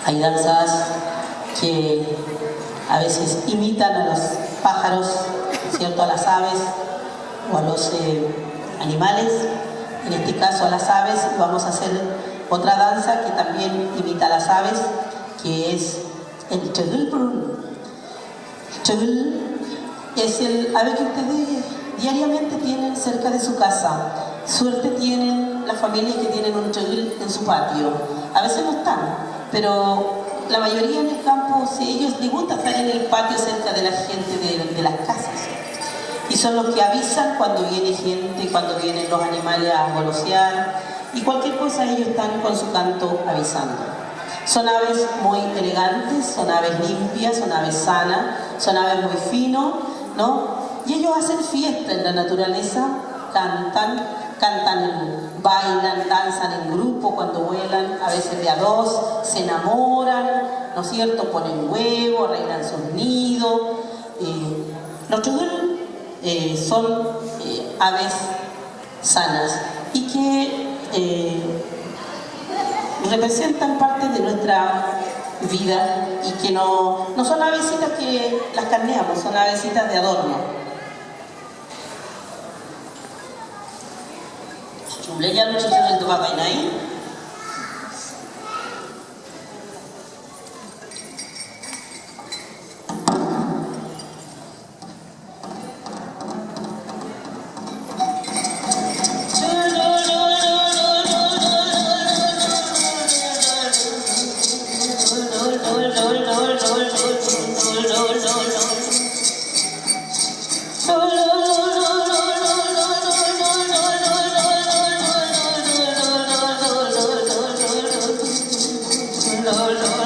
Hay danzas que a veces imitan a los pájaros, ¿cierto? A las aves o a los animales. En este caso a las aves, vamos a hacer otra danza que también imita a las aves, que es el Tjögulbrunn. Tjögul es el ave que ustedes diariamente tienen cerca de su casa. Suerte tienen las familias que tienen un Tjögul en su patio. A veces no están, pero la mayoría en el campo, si ellos les gusta estar en el patio cerca de la gente de las casas. Y son los que avisan cuando viene gente, cuando vienen los animales a golosear y cualquier cosa, ellos están con su canto avisando. Son aves muy elegantes, son aves limpias, son aves sanas, son aves muy finos, ¿no? Y ellos hacen fiesta en la naturaleza, cantan, bailan, danzan en grupo cuando vuelan, a veces de a dos, se enamoran, ¿no es cierto? Ponen huevos, arreglan sus nidos. Los Tjögul son aves sanas y que representan parte de nuestra vida y que no son avesitas que las carneamos, son avesitas de adorno. Jumlahnya lucu dengan tu pakai naik. No.